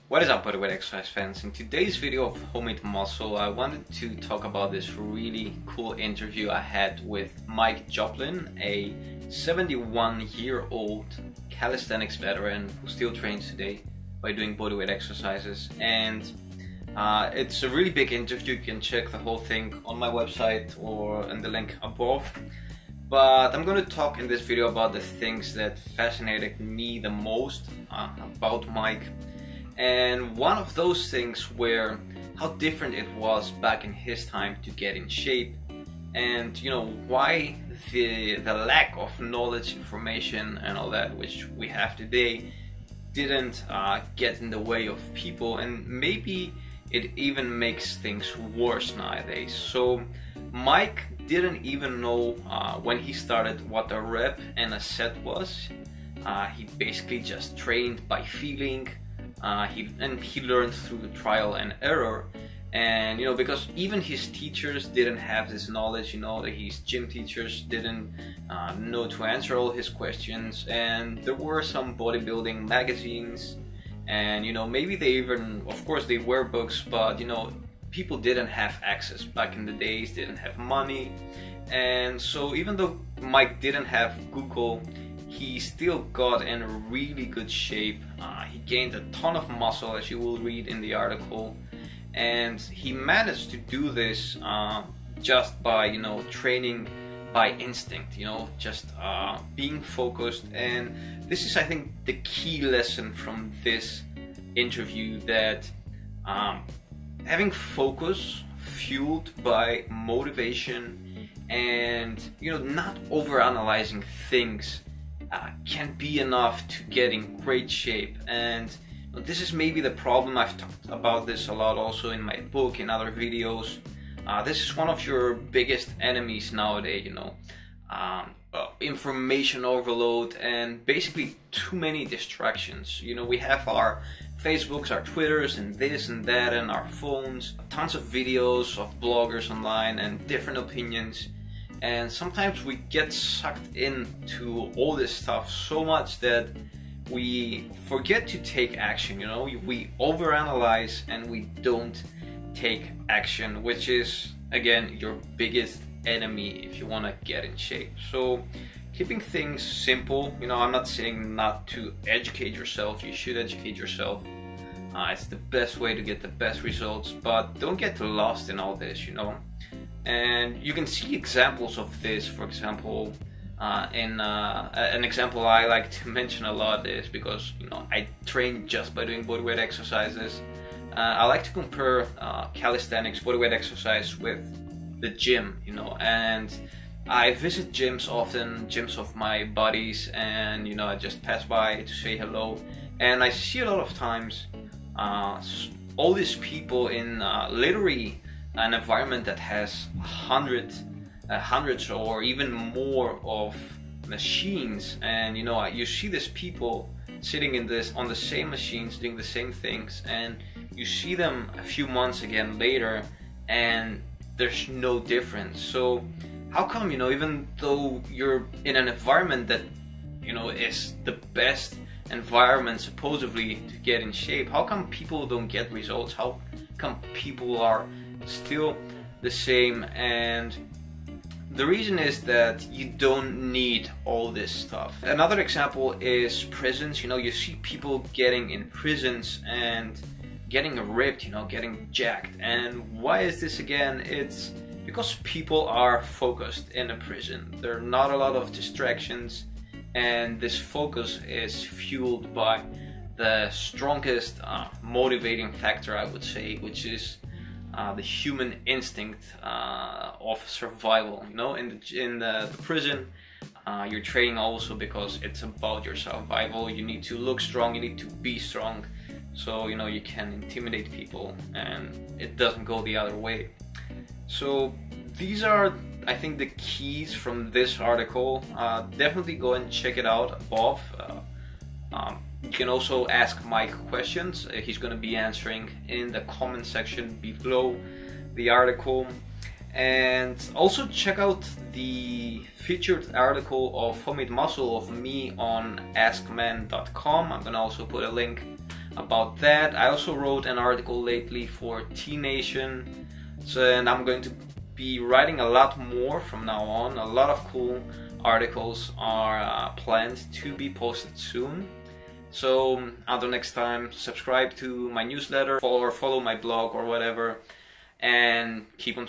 What is up, Bodyweight exercise fans? In today's video of Homemade Muscle, I wanted to talk about this really cool interview I had with Mike Joplin, a 71-year-old calisthenics veteran who still trains today by doing bodyweight exercises. And it's a really big interview. You can check the whole thing on my website or in the link above. But I'm going to talk in this video about the things that fascinated me the most about Mike. And one of those things were how different it was back in his time to get in shape, and why the lack of knowledge, information and all that which we have today didn't get in the way of people, and maybe it even makes things worse nowadays. So Mike didn't even know when he started what a rep and a set was. He basically just trained by feeling. He learned through the trial and error, and because even his teachers didn't have this knowledge, his gym teachers didn't know to answer all his questions, and there were some bodybuilding magazines, and maybe they even, of course they were books, but people didn't have access back in the days, didn't have money. And so even though Mike didn't have Google, he still got in really good shape. He gained a ton of muscle, as you will read in the article, and he managed to do this just by training by instinct, just being focused. And this is, I think, the key lesson from this interview, that having focus fueled by motivation and not overanalyzing things can be enough to get in great shape. And this is maybe the problem. I've talked about this a lot also in my book, in other videos. This is one of your biggest enemies nowadays, information overload and basically too many distractions. We have our Facebooks, our Twitters and this and that, and our phones, tons of videos of bloggers online and different opinions. And sometimes we get sucked into all this stuff so much that we forget to take action. We overanalyze and we don't take action, which is again your biggest enemy if you want to get in shape. So keeping things simple, I'm not saying not to educate yourself. You should educate yourself. It's the best way to get the best results, but don't get lost in all this, And you can see examples of this, for example, in an example I like to mention a lot is, because I train just by doing bodyweight exercises. I like to compare calisthenics, bodyweight exercise with the gym, and I visit gyms often, gyms of my buddies, and I just pass by to say hello, and I see a lot of times all these people in literally an environment that has hundreds or even more of machines, and you see these people sitting on the same machines doing the same things, and you see them a few months again later and there's no difference. So how come even though you're in an environment that is the best environment supposedly to get in shape, how come people don't get results? How come people are still the same? And the reason is that you don't need all this stuff. Another example is prisons. You see people getting in prisons and getting ripped, getting jacked. And why is this again? It's because people are focused in a prison. There are not a lot of distractions, and this focus is fueled by the strongest motivating factor, I would say, which is the human instinct of survival. In the prison, you're training also because it's about your survival. You need to look strong, you need to be strong, so you can intimidate people, and it doesn't go the other way. So these are, I think, the keys from this article. Definitely go and check it out above. You can also ask Mike questions. He's going to be answering in the comment section below the article. And also check out the featured article of Homemade Muscle of me on askman.com. I'm going to also put a link about that. I also wrote an article lately for T-Nation, and I'm going to be writing a lot more from now on. A lot of cool articles are planned to be posted soon. So until next time, subscribe to my newsletter or follow my blog or whatever, and keep on